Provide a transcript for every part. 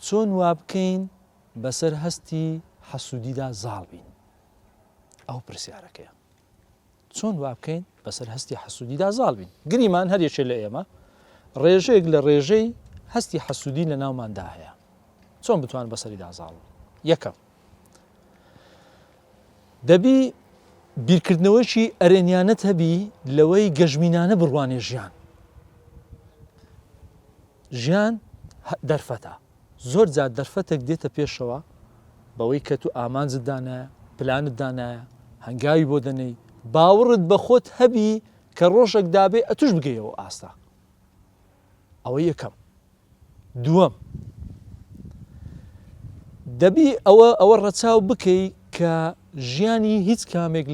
چۆن وا بکەین بەسەر هەستی حەسوودیدا زاڵ بین ئەو پرسیارەکەیە چۆن وا بکەین بەسەر هەستی حەسوودیدا زاڵ بین گریمان هەرێکێ لە ئێمە ڕێژەیەک لە ڕێژەی هەستی حەسوودی لە ناوماندا هەیە چۆن بتوان بەسەریدا زاڵ یەکەم دەبی بیرکردنەوەیکی ئەرێنیانت هەبی لەوەی گەژمینانە بڕوانێ ژیان دەرفەتە زۆر جار دەرفەتێک دێتە پێشەوە بەوەی کە تو ئامانجت دانایە پلانت دانایە هەنگاوی بۆ دەنەی باوەڕت بە خۆت هەبی کە ڕۆژێک دابێ ئەتوش بگەیەوە ئاستا ئەوە یەکەم دووەم دەبی ئەوە ڕەچاو بکەی کە ژیانی هیچ کامێک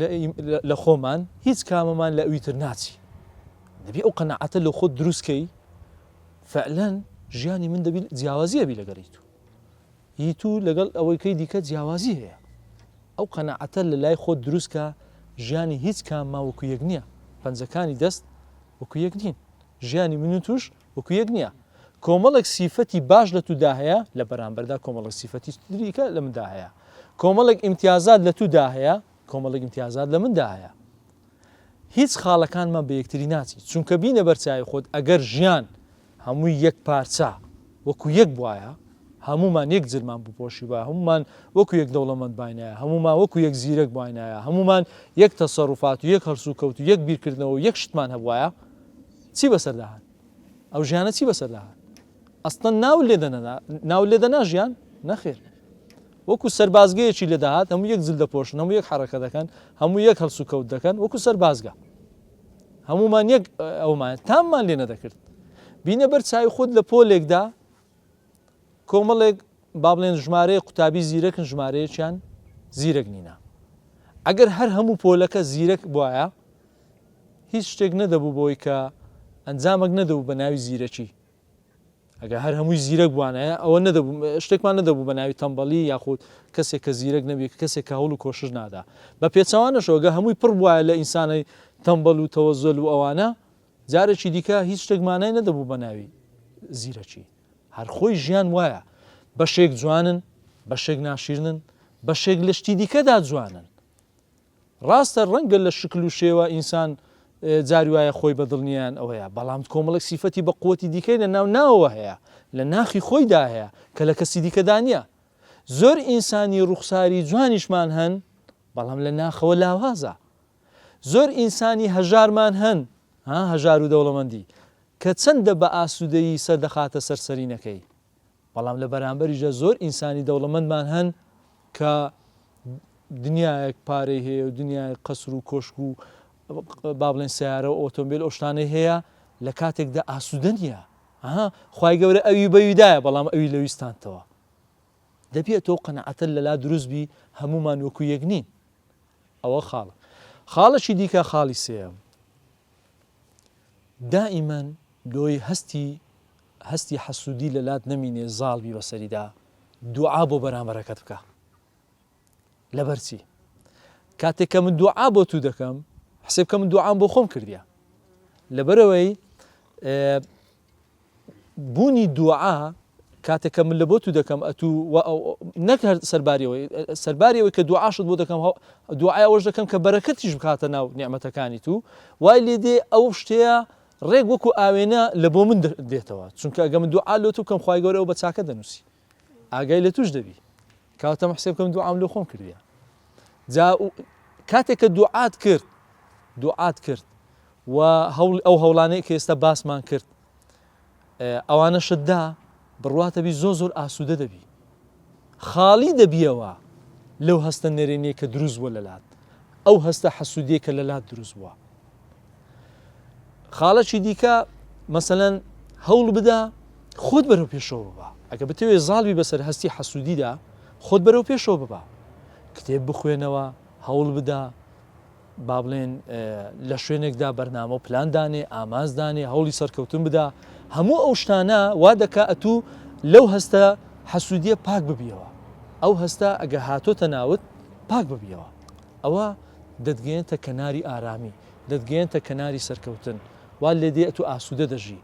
لە خۆمان هیچ کامەمان لە ئەویتر ناچی دەبی ئەو قەنەعەتە لە خۆت دروستکەی فعلەن ژیانی من دەبی جیاوازی هەبی لەگەڵی تو هی تو لەگەڵ ئەوەی دیکە جیاوازی هەیە ئەو قەنەعەتە لە لای خۆت دروستکە ژیانی هیچ کامما وەکو یەک نییە پەنجەکانی دەست وەکو یەک نین ژیانی من و توش وەکو یەک نییە کۆمەڵێک سیفەتی باش لە تودا هەیە لە بەرامبەردا کۆمەڵێک سیفەتی دیکە لە مندا هەیە کۆمەڵێک ئیمتیازات لە تودا هەیە کۆمەڵێک ئیمتیازات لە مندا هەیە هیچ خاڵەکانمان بە یەکتری ناچی چونکە بینە بەرچاوی خۆت ئەگەر ژیان هەمووی یەک پارچە وەکو یەک بواە هەمومان یەک جرمان بپۆشی بە هەمومان وەکو یەک دەوڵەمەند باینایە هەمومان وەکو یەک زیرەک باینایە هەمومان یەک تەسەڕوفات و یەک هەڵسو کەوت و یەک بیرکردنەوە و یەک شتمان هەبوایە چی بەسەرداهات ئەو ژیانە چی بەسەرداهات ئەستن ناو لێدەنا ژیان نەخێر وەکو سەربازگەیەکی لێداهات هەموو یەک جل دەپۆشن هەموو یەک حرەکە دەکەن هەموو یەک هەڵسو کەوت دەکەن وەکو سەربازگە هەمومان یەک ئەومان تاممان لێ نەدەکرد بینە بەر چاوی خۆت لە پۆلێکدا کۆمەڵێک با بڵێن ژمارەیە قوتابی زیرەکن ژمارەیەکیان زیرەک نینە ئەگەر هەر هەموو پۆلەکە زیرەک بواە هیچ شتێک نەدەبوو بۆی کە ئەنجامێک نەدەبوو بە ناوی زیرەکی ئەگەر هەر هەمووی زیرەک بوانایە ئەوە نەدەبوو شتێکمان نەدەبوو بە ناوی تەمبەڵی یاخود کەسێک کە زیرەک نەبێت کەسێک کە هەوڵ و کۆشش نادا بە پێچەوانەشەوەگە هەمووی پڕ وایە لە ئینسانەی تەمبەڵ و تەوەزۆل و ئەوانە جارێکی دیکە هیچ شتێکمانای نەدەبوو بە ناوی زیرەکی هەر خۆی ژیان وایە بەشێک جوانن بەشێک ناشیرنن بەشێک لە شتی دیکەدا جوانن ڕاستە ڕەنگە لە شکل و شێوە ئینسان جاری وایە خۆی بەدڵنیان ئەوەیە بەڵام کۆمەڵێک سیفەتی بە قووەتی دیکەی لە ناوەوە هەیە لە ناخی خۆیدا هەیە کە لە کەسی دیکەدا نییە زۆر ئینسانی ڕوخساری جوانیشمان هەن بەڵام لە ناخەوە لاوازە زۆر ئینسانی هەژارمان هەن هەژار و دەوڵەمەندی کە چەندە بە ئاسوودەیی سەردەخاتە سەرسەرینەکەی بەڵام لە بەرامبەریژە زۆر ئینسانی دەوڵەمەندمان هەن کە دنیایەک پارەی هەیە و دنیای قەسر و کۆشک و با بڵێن سیارە و ئۆتۆمبیل ئەو شتانەی هەیە لە کاتێکدا ئاسوودە نییە خوای گەورە ئەوی بەویدایە بەڵام ئەوی لەویستانتەوە دەبێت تۆ قەنەعەتە لەلا دروستبی هەمومان وەکو یەک نین ئەوە خاڵەکی دیکە خاڵی سێم دائیمەن دۆی هەستی حەسوودی لەلات نەمینێ زاڵبی بەسەریدا دوعا بۆ بەرامبەرەکەت بکە لەبەرچی کاتێک کە من دوعا بۆ تو دەکەم حسێب کە من دوعام بۆ خۆم کردیە لەبەرەوەی بوونی دوعا کاتێک کە من لە بۆ تو دەکەم نەک سەرباریەوەی کە دوعاشت بۆ دەکەم دوعای ئەوەش دەکەم کە بەرەکەتیش بکاتە ناو نیعمەتەکانی تو وای لێ دێ ئەو شتەیە ڕێک وەکو ئاوێنە لە بۆ من دێتەوە چونکە ئەگە من دوعا لۆ تو بکەم خوای گەورە ئەو بە چاکە دەنووسی ئاگای لە توش دەبی کاتە حسێب بکەم دوعام لۆ خۆم کردیە کاتێک کە دوعات کرد و ئەو هەوڵانەی کە ئێستا باسمان کرد ئەوانە شتدا بڕواتەبی زۆر ئاسوودە دەبی خاڵی دەبیەوە لەو هەستە نێرێنیە کە دروست بووە لەلات ئەو هەستە حەسوودیە کە لەلات دروست بووە خاڵەکی دیکە مەسەلەن هەوڵ بدا خۆت بەرەو پێشەوە ببە ئەگە بتەوێت زاڵبی بەسەر هەستی حەسوودیدا خۆت بەرەو پێشەوە ببە کتێب بخوێنەوە هەوڵ بدا با بڵێن لە شوێنێکدا بەرنامە و پلاندانێ ئامانزدانێ هەوڵی سەرکەوتن بدا هەموو ئەو شتانە وا دەکا ئەتوو لەو هەستە حەسوودیە پاک ببیەوە ئەو هەستە ئەگە هاتۆتە ناوت پاک ببیەوە ئەوە دەتگەێنتە کەناری ئارامی دەتگەێنتە کەناری سەرکەوتن وا لێ دێ ئەتوو ئاسوودە دەژی